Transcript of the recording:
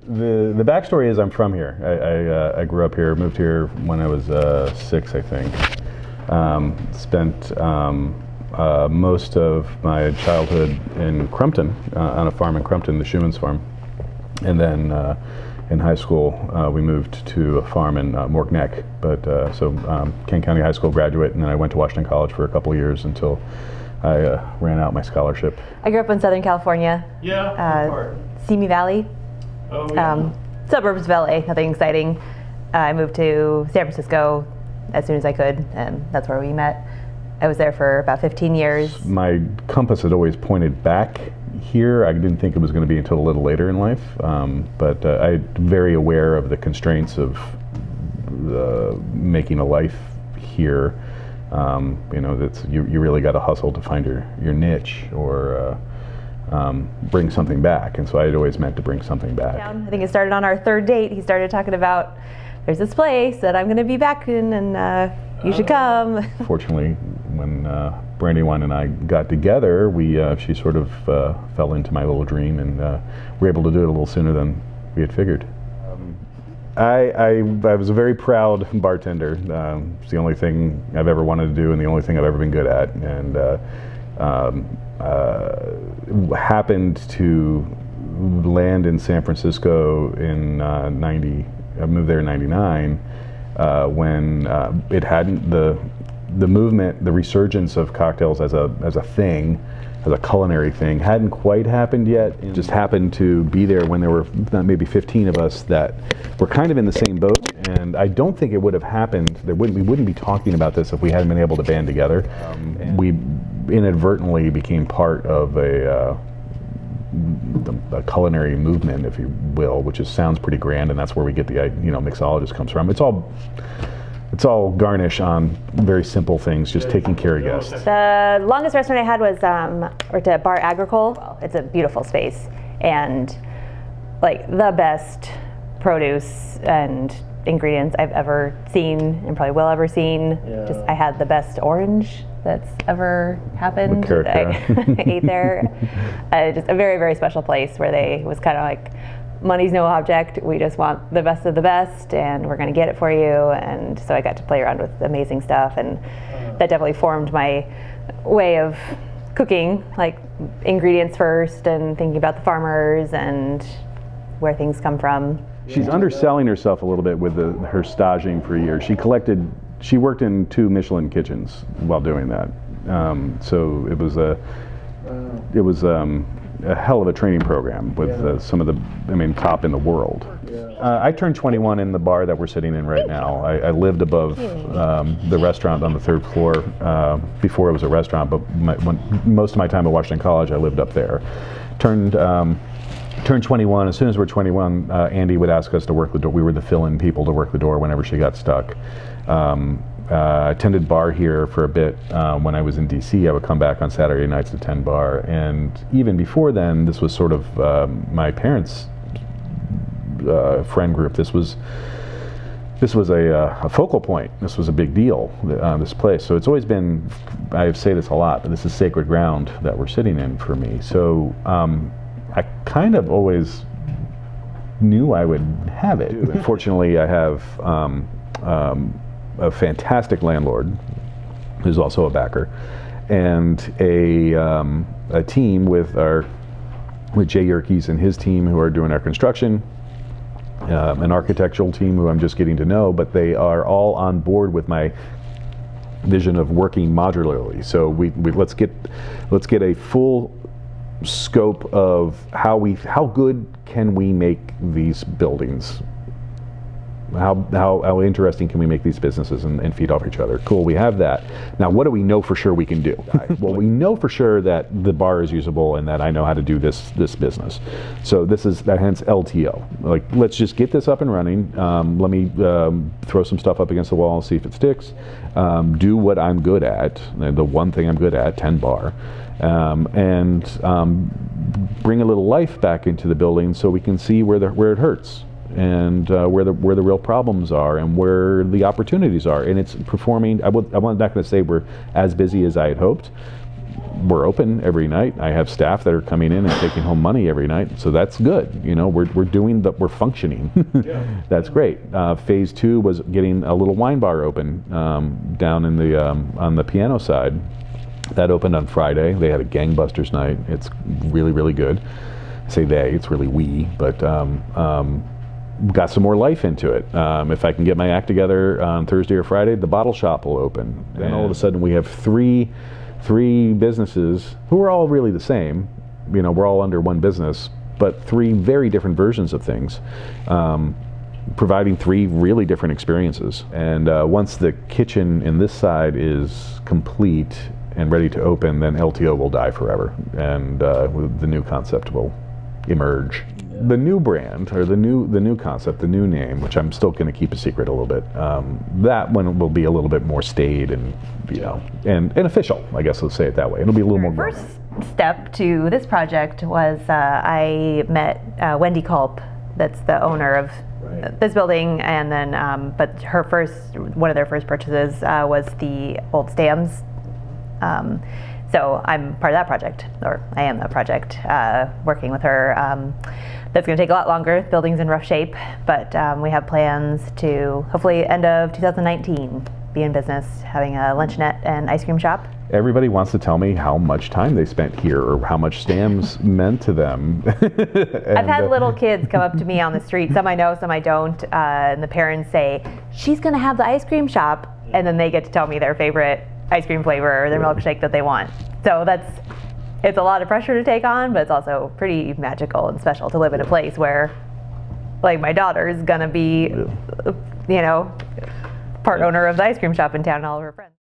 The backstory is I'm from here. I grew up here, moved here when I was 6, I think. Spent most of my childhood in Crumpton, on a farm in Crumpton, the Schuman's farm. And then in high school, we moved to a farm in Morkneck. But so Kane County High School graduate, and then I went to Washington College for a couple of years until I ran out my scholarship. I grew up in Southern California. Yeah. Simi Valley. Oh, yeah. Suburbs of LA, nothing exciting. I moved to San Francisco as soon as I could, and that's where we met. I was there for about 15 years. My compass had always pointed back here. I didn't think it was going to be until a little later in life, but I'm very aware of the constraints of making a life here. You know, that's you really got to hustle to find your niche or bring something back, and so I'd always meant to bring something back. I think it started on our 3rd date. He started talking about, there's this place that I'm going to be back in, and you should come. Fortunately, when Brandywine and I got together, she sort of fell into my little dream, and we were able to do it a little sooner than we had figured. I was a very proud bartender. It's the only thing I've ever wanted to do, and the only thing I've ever been good at. And happened to land in San Francisco in '90. I moved there in '99 when it hadn't the movement, the resurgence of cocktails as a thing, as a culinary thing, hadn't quite happened yet. It just happened to be there when there were maybe 15 of us that were kind of in the same boat, and I don't think it would have happened. We wouldn't be talking about this if we hadn't been able to band together. We inadvertently became part of a culinary movement, if you will, which sounds pretty grand, and that's where we get the mixologist comes from. It's all garnish on very simple things, just taking care of guests. The longest restaurant I had was worked at Bar Agricole. It's a beautiful space, and like the best produce and ingredients I've ever seen and probably will ever seen. Yeah. I had the best orange that's ever happened. I ate there. Just a very, very special place where it was kind of like, money's no object, we just want the best of the best, and we're going to get it for you. And so I got to play around with amazing stuff, and that definitely formed my way of cooking, like ingredients first and thinking about the farmers and where things come from. She's underselling herself a little bit with her staging for a year. She worked in 2 Michelin kitchens while doing that. So it was a hell of a training program with some of the top in the world. I turned 21 in the bar that we're sitting in right now. I lived above the restaurant on the 3rd floor before it was a restaurant, but most of my time at Washington College I lived up there. Turned 21. As soon as we're 21, Andy would ask us to work the door. We were the fill-in people to work the door whenever she got stuck. I attended bar here for a bit when I was in DC. I would come back on Saturday nights to attend bar, and even before then, this was sort of my parents' friend group. This was a focal point. This was a big deal, this place. So it's always been, I say this a lot, but this is sacred ground that we're sitting in for me. So I kind of always knew I would have it. Fortunately, I have a fantastic landlord who's also a backer, and a team with Jay Yerkes and his team who are doing our construction, an architectural team who I'm just getting to know, but they are all on board with my vision of working modularly. So let's get a full scope of how good can we make these buildings. How interesting can we make these businesses and feed off each other? Cool, we have that. Now, what do we know for sure we can do? Well, we know for sure that the bar is usable and that I know how to do this business. So this is hence LTO. Like, let's just get this up and running. Let me throw some stuff up against the wall and see if it sticks. Do what I'm good at, the one thing I'm good at, 10 bar, and bring a little life back into the building so we can see where it hurts, and where the real problems are and where the opportunities are. And it's performing. I'm not going to say we're as busy as I had hoped, we're open every night. I have staff that are coming in and taking home money every night, so that's good. You know, we're we're functioning. Yeah. That's great. Phase 2 was getting a little wine bar open down in the on the piano side. That opened on Friday. They had a gangbusters night. It's really, really good. I say they, it's really we, but got some more life into it. If I can get my act together on Thursday or Friday, the bottle shop will open. And all of a sudden we have three businesses who are all really the same. You know, we're all under one business, but 3 very different versions of things, providing 3 really different experiences. And once the kitchen in this side is complete and ready to open, then LTO will die forever, and the new concept will emerge. The new brand, or the new concept, the new name, which I'm still going to keep a secret a little bit, that one will be a little bit more staid and, you know, and official, I guess, let's say it that way. It'll be a little more First step to this project was I met Wendy Culp, that's the owner of this building, and then but one of their first purchases was the old Stams. So I'm part of that project, or I am that project, working with her. That's going to take a lot longer. The building's in rough shape, but we have plans to hopefully end of 2019 be in business, having a luncheonette and ice cream shop. Everybody wants to tell me how much time they spent here or how much Stams meant to them. I've had little kids come up to me on the street, some I know, some I don't, and the parents say, she's going to have the ice cream shop, and then they get to tell me their favorite ice cream flavor or their milkshake that they want. So it's a lot of pressure to take on, but it's also pretty magical and special to live in a place where, like, my daughter is gonna be, you know, part owner of the ice cream shop in town and all of her friends.